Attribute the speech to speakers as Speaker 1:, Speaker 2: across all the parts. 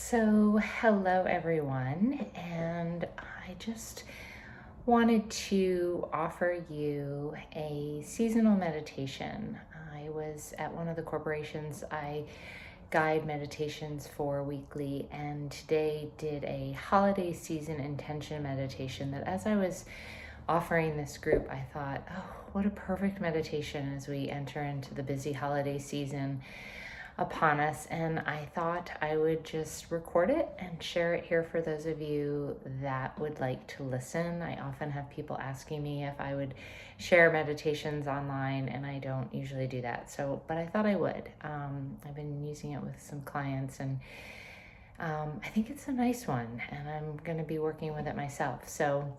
Speaker 1: So, hello everyone, and I just wanted to offer you a seasonal meditation. I was at one of the corporations I guide meditations for weekly, and today did a holiday season intention meditation that as I was offering this group, I thought, oh, what a perfect meditation as we enter into the busy holiday season upon us. And I thought I would just record it and share it here for those of you that would like to listen. I often have people asking me if I would share meditations online, and I don't usually do that. But I thought I would. I've been using it with some clients, and I think it's a nice one, and I'm going to be working with it myself. So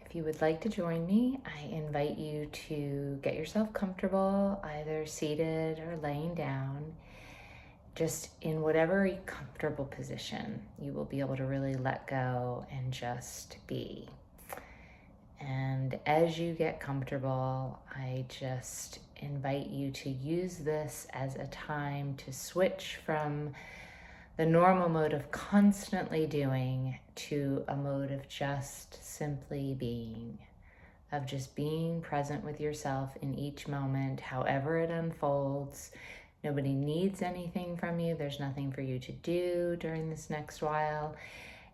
Speaker 1: if you would like to join me, I invite you to get yourself comfortable, either seated or laying down. Just in whatever comfortable position, you will be able to really let go and just be. And as you get comfortable, I just invite you to use this as a time to switch from the normal mode of constantly doing to a mode of just simply being, of just being present with yourself in each moment, however it unfolds. Nobody needs anything from you. There's nothing for you to do during this next while.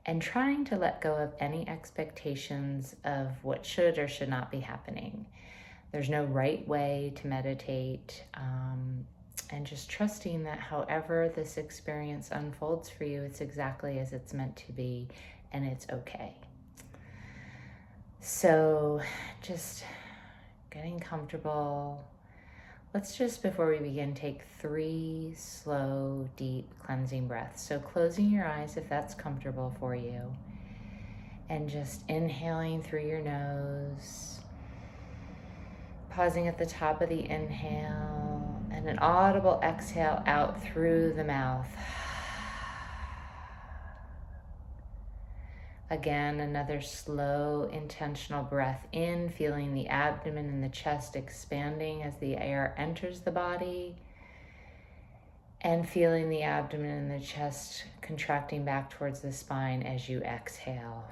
Speaker 1: And trying to let go of any expectations of what should or should not be happening. There's no right way to meditate. And just trusting that however this experience unfolds for you, it's exactly as it's meant to be, and it's okay. So just getting comfortable. Let's just, before we begin, take 3 slow, deep cleansing breaths. So closing your eyes if that's comfortable for you, and just inhaling through your nose, pausing at the top of the inhale, and an audible exhale out through the mouth. Again, another slow, intentional breath in, feeling the abdomen and the chest expanding as the air enters the body, and feeling the abdomen and the chest contracting back towards the spine as you exhale.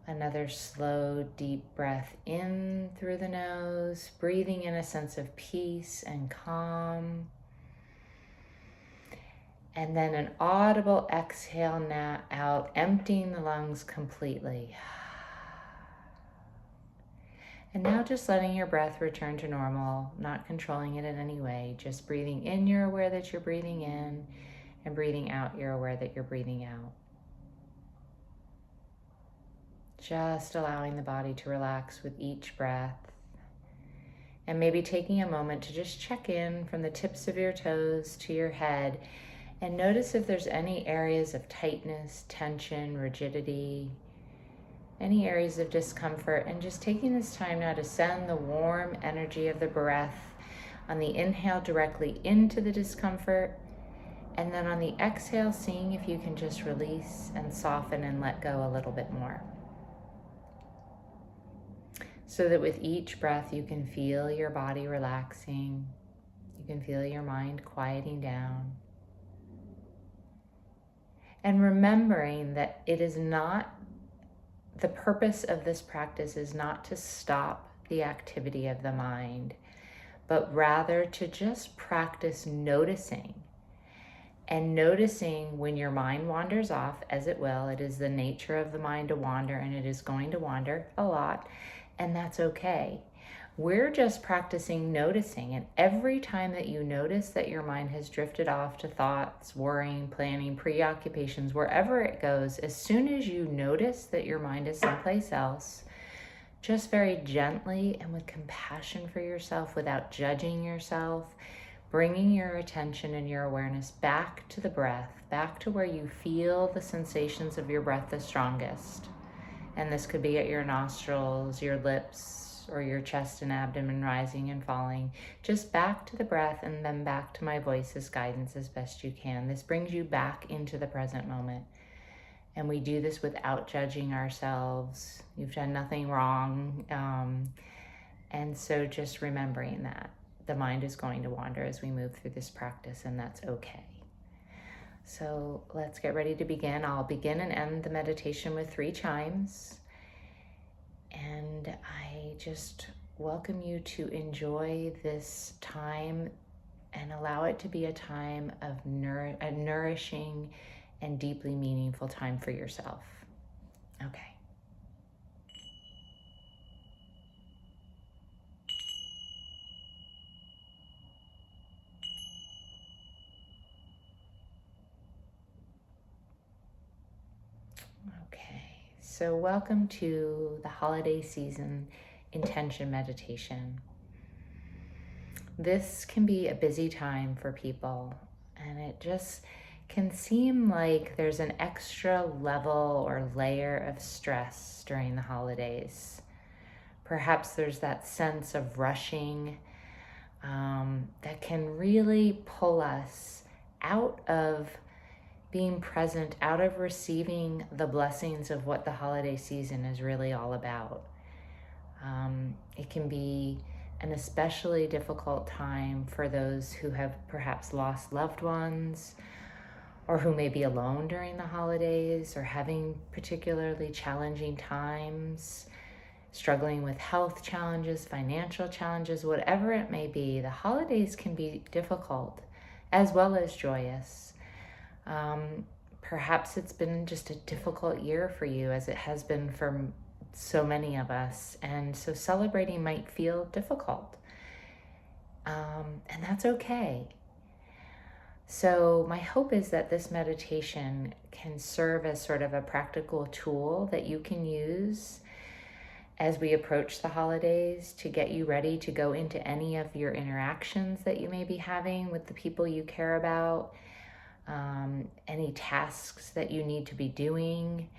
Speaker 1: Another slow, deep breath in through the nose, breathing in a sense of peace and calm. And then an audible exhale now out, emptying the lungs completely. And now just letting your breath return to normal, not controlling it in any way. Just breathing in, you're aware that you're breathing in, and breathing out, you're aware that you're breathing out. Just allowing the body to relax with each breath. And maybe taking a moment to just check in from the tips of your toes to your head, and notice if there's any areas of tightness, tension, rigidity, any areas of discomfort, and just taking this time now to send the warm energy of the breath on the inhale directly into the discomfort, and then on the exhale, seeing if you can just release and soften and let go a little bit more. So that with each breath, you can feel your body relaxing, you can feel your mind quieting down. And remembering that it is not, the purpose of this practice is not to stop the activity of the mind, but rather to just practice noticing. And noticing when your mind wanders off, as it will. It is the nature of the mind to wander, and it is going to wander a lot, and that's okay. We're just practicing noticing, and every time that you notice that your mind has drifted off to thoughts, worrying, planning, preoccupations, wherever it goes, as soon as you notice that your mind is someplace else, just very gently and with compassion for yourself, without judging yourself, bringing your attention and your awareness back to the breath, back to where you feel the sensations of your breath the strongest. And this could be at your nostrils, your lips, or your chest and abdomen rising and falling. Just back to the breath, and then back to my voice as guidance as best you can. This brings you back into the present moment. And we do this without judging ourselves. You've done nothing wrong. And so just remembering that the mind is going to wander as we move through this practice, and that's okay. So let's get ready to begin. I'll begin and end the meditation with 3 chimes. And I just welcome you to enjoy this time and allow it to be a time of a nourishing and deeply meaningful time for yourself. Okay. Okay, so welcome to the holiday season intention meditation. This can be a busy time for people, and it just can seem like there's an extra level or layer of stress during the holidays. Perhaps there's that sense of rushing that can really pull us out of being present, out of receiving the blessings of what the holiday season is really all about. It can be an especially difficult time for those who have perhaps lost loved ones, or who may be alone during the holidays, or having particularly challenging times, struggling with health challenges, financial challenges, whatever it may be. The holidays can be difficult as well as joyous. Perhaps it's been just a difficult year for you, as it has been for so many of us, and so celebrating might feel difficult, and that's okay. So my hope is that this meditation can serve as sort of a practical tool that you can use as we approach the holidays to get you ready to go into any of your interactions that you may be having with the people you care about, any tasks that you need to be doing,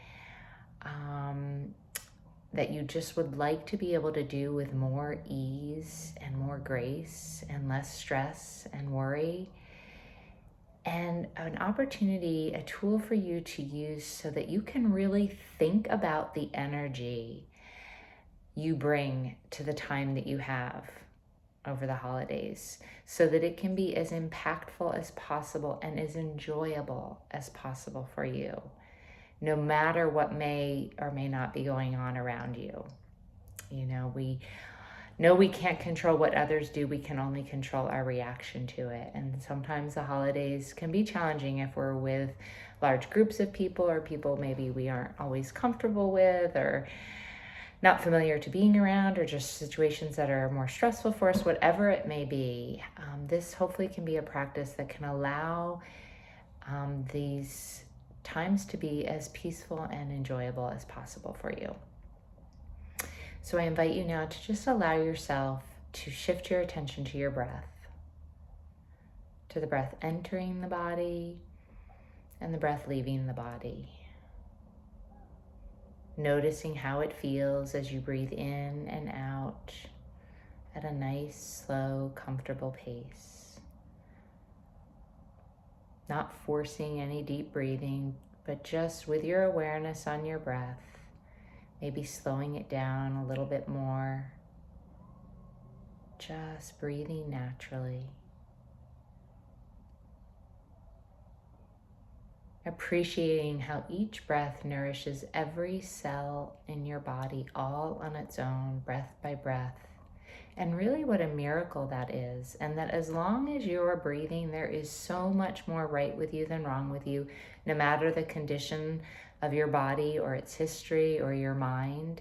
Speaker 1: that you just would like to be able to do with more ease and more grace and less stress and worry. And an opportunity, a tool for you to use so that you can really think about the energy you bring to the time that you have over the holidays, so that it can be as impactful as possible and as enjoyable as possible for you, no matter what may or may not be going on around you. You know, we can't control what others do. We can only control our reaction to it. And sometimes the holidays can be challenging if we're with large groups of people, or people maybe we aren't always comfortable with, or not familiar to being around, or just situations that are more stressful for us, whatever it may be. This hopefully can be a practice that can allow these times to be as peaceful and enjoyable as possible for you. So I invite you now to just allow yourself to shift your attention to your breath, to the breath entering the body and the breath leaving the body. Noticing how it feels as you breathe in and out at a nice, slow, comfortable pace. Not forcing any deep breathing, but just with your awareness on your breath, maybe slowing it down a little bit more. Just breathing naturally. Appreciating how each breath nourishes every cell in your body all on its own, breath by breath. And really what a miracle that is. And that as long as you're breathing, there is so much more right with you than wrong with you, no matter the condition of your body or its history or your mind.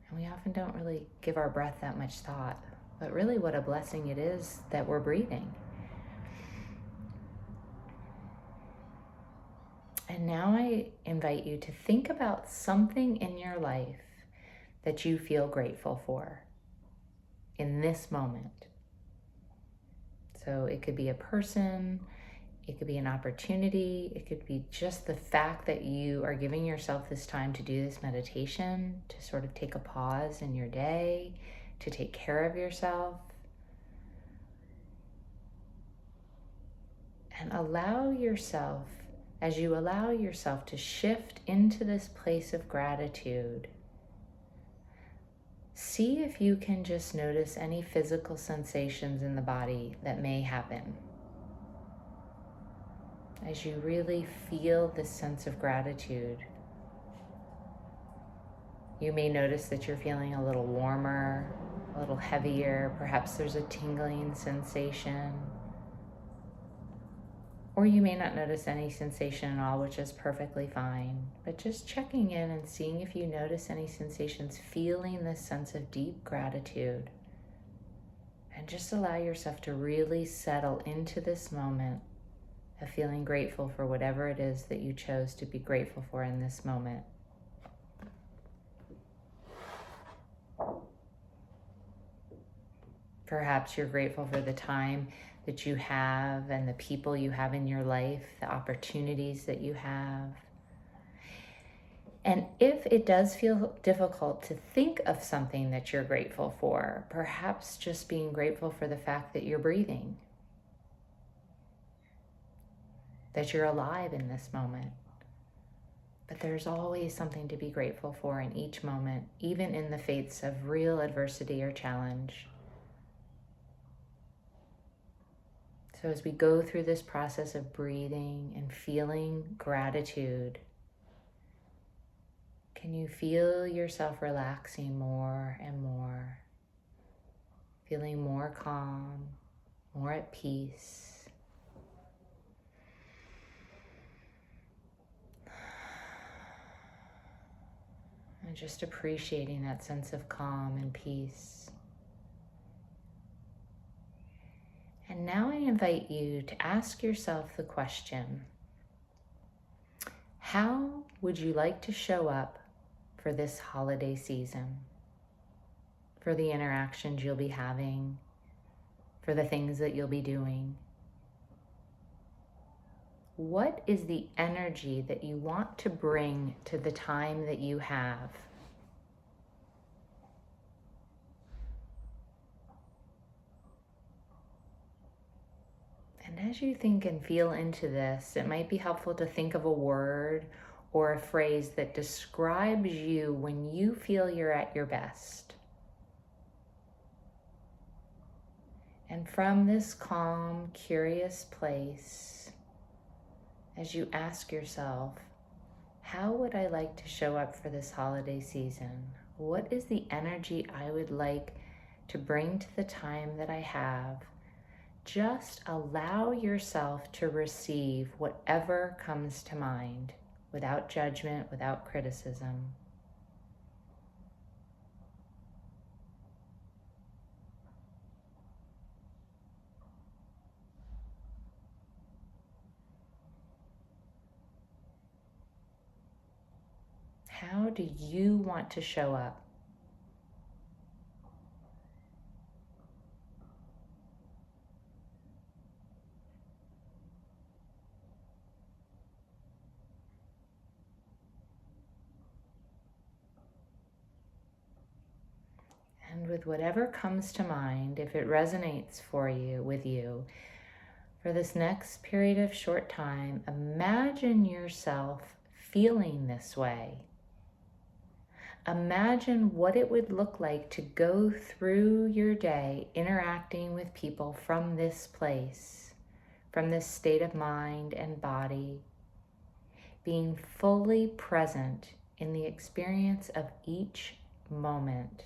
Speaker 1: And we often don't really give our breath that much thought, but really what a blessing it is that we're breathing. And now I invite you to think about something in your life that you feel grateful for in this moment. So it could be a person, it could be an opportunity, it could be just the fact that you are giving yourself this time to do this meditation, to sort of take a pause in your day, to take care of yourself. And allow yourself, as you allow yourself to shift into this place of gratitude, see if you can just notice any physical sensations in the body that may happen as you really feel this sense of gratitude. You may notice that you're feeling a little warmer, a little heavier. Perhaps there's a tingling sensation. Or you may not notice any sensation at all, which is perfectly fine. But just checking in and seeing if you notice any sensations, feeling this sense of deep gratitude. And just allow yourself to really settle into this moment of feeling grateful for whatever it is that you chose to be grateful for in this moment. Perhaps you're grateful for the time that you have and the people you have in your life, the opportunities that you have. And if it does feel difficult to think of something that you're grateful for, perhaps just being grateful for the fact that you're breathing, that you're alive in this moment. But there's always something to be grateful for in each moment, even in the face of real adversity or challenge. So as we go through this process of breathing and feeling gratitude, can you feel yourself relaxing more and more, feeling more calm, more at peace? And just appreciating that sense of calm and peace. And now I invite you to ask yourself the question, how would you like to show up for this holiday season? For the interactions you'll be having, for the things that you'll be doing? What is the energy that you want to bring to the time that you have? And as you think and feel into this, it might be helpful to think of a word or a phrase that describes you when you feel you're at your best. And from this calm, curious place, as you ask yourself, how would I like to show up for this holiday season? What is the energy I would like to bring to the time that I have? Just allow yourself to receive whatever comes to mind without judgment, without criticism. How do you want to show up? And with whatever comes to mind, if it resonates with you, for this next period of short time, imagine yourself feeling this way. Imagine what it would look like to go through your day interacting with people from this place, from this state of mind and body, being fully present in the experience of each moment.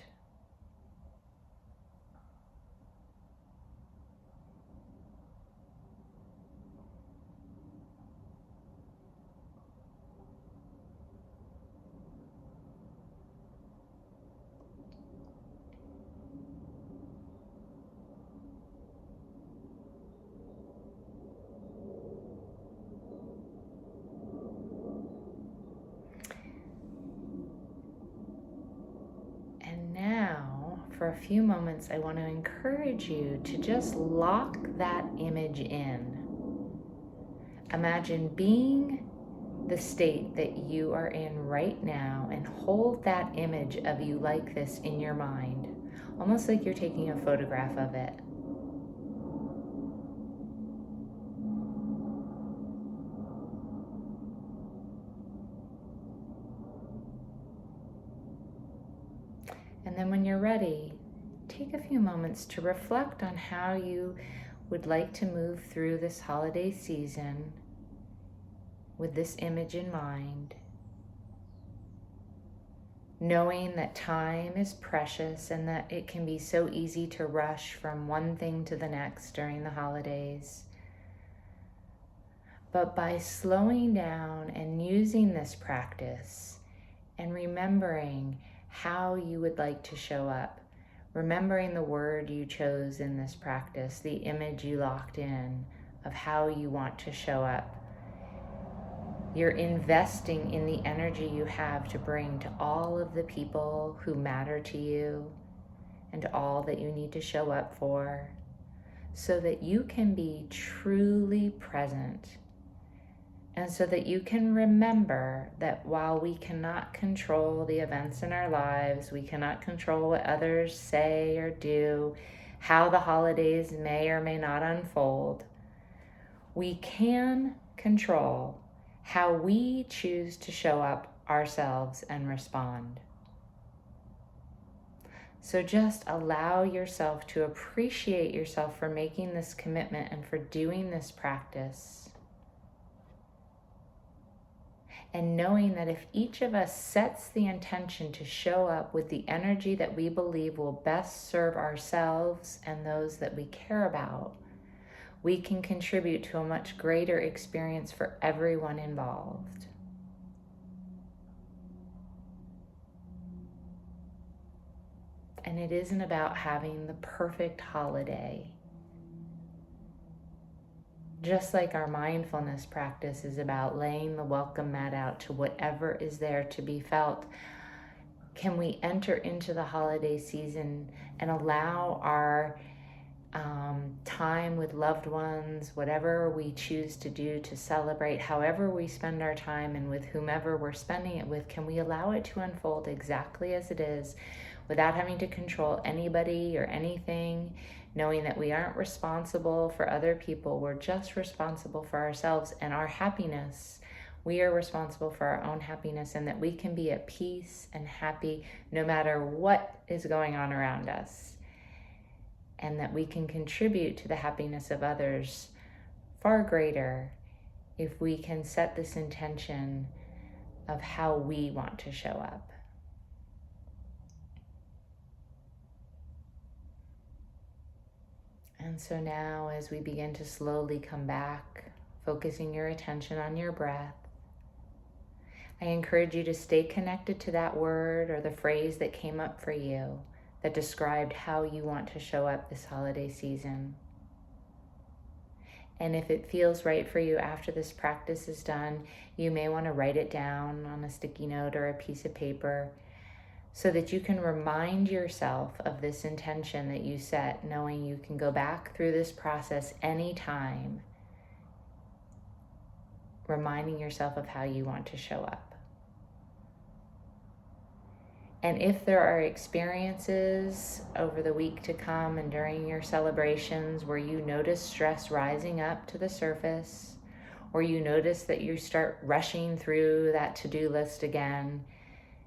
Speaker 1: And now, for a few moments, I want to encourage you to just lock that image in. Imagine being the state that you are in right now and hold that image of you like this in your mind, almost like you're taking a photograph of it. And then when you're take a few moments to reflect on how you would like to move through this holiday season with this image in mind, knowing that time is precious and that it can be so easy to rush from one thing to the next during the holidays. But by slowing down and using this practice and remembering how you would like to show up, remembering the word you chose in this practice, the image you locked in of how you want to show up, you're investing in the energy you have to bring to all of the people who matter to you and all that you need to show up for, so that you can be truly present. And so that you can remember that while we cannot control the events in our lives, we cannot control what others say or do, how the holidays may or may not unfold, we can control how we choose to show up ourselves and respond. So just allow yourself to appreciate yourself for making this commitment and for doing this practice. And knowing that if each of us sets the intention to show up with the energy that we believe will best serve ourselves and those that we care about, we can contribute to a much greater experience for everyone involved. And it isn't about having the perfect holiday. Just like our mindfulness practice is about laying the welcome mat out to whatever is there to be felt, can we enter into the holiday season and allow our time with loved ones, whatever we choose to do to celebrate, however we spend our time and with whomever we're spending it with, can we allow it to unfold exactly as it is without having to control anybody or anything, knowing that we aren't responsible for other people, we're just responsible for ourselves and our happiness. We are responsible for our own happiness, and that we can be at peace and happy no matter what is going on around us, and that we can contribute to the happiness of others far greater if we can set this intention of how we want to show up. And so now, as we begin to slowly come back, focusing your attention on your breath, I encourage you to stay connected to that word or the phrase that came up for you that described how you want to show up this holiday season. And if it feels right for you after this practice is done, you may want to write it down on a sticky note or a piece of paper, so that you can remind yourself of this intention that you set, knowing you can go back through this process anytime, reminding yourself of how you want to show up. And if there are experiences over the week to come and during your celebrations where you notice stress rising up to the surface, or you notice that you start rushing through that to-do list again,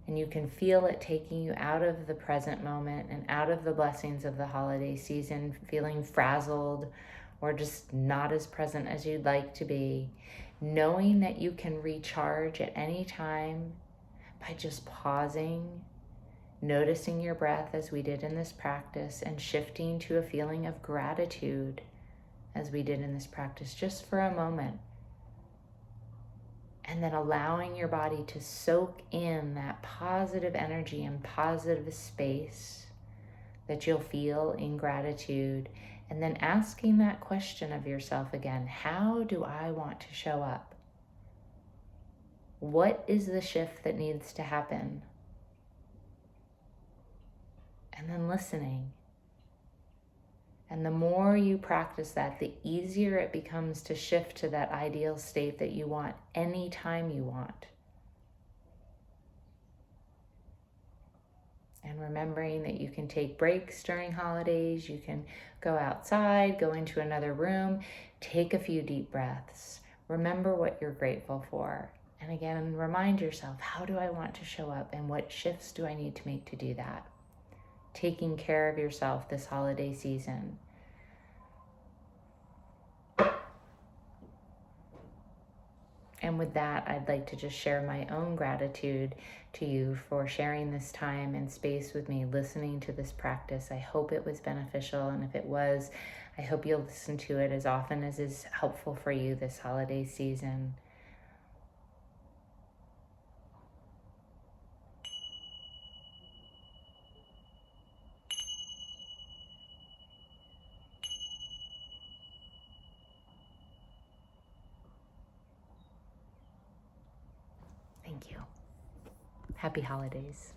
Speaker 1: and you can feel it taking you out of the present moment and out of the blessings of the holiday season, feeling frazzled or just not as present as you'd like to be, knowing that you can recharge at any time by just pausing, noticing your breath as we did in this practice, and shifting to a feeling of gratitude as we did in this practice just for a moment. And then allowing your body to soak in that positive energy and positive space that you'll feel in gratitude. And then asking that question of yourself again, how do I want to show up? What is the shift that needs to happen? And then listening. And the more you practice that, the easier it becomes to shift to that ideal state that you want anytime you want. And remembering that you can take breaks during holidays, you can go outside, go into another room, take a few deep breaths. Remember what you're grateful for. And again, remind yourself, how do I want to show up and what shifts do I need to make to do that? taking care of yourself this holiday season. And with that, I'd like to just share my own gratitude to you for sharing this time and space with me, listening to this practice. I hope it was beneficial. And if it was, I hope you'll listen to it as often as is helpful for you this holiday season. Thank you. Happy holidays.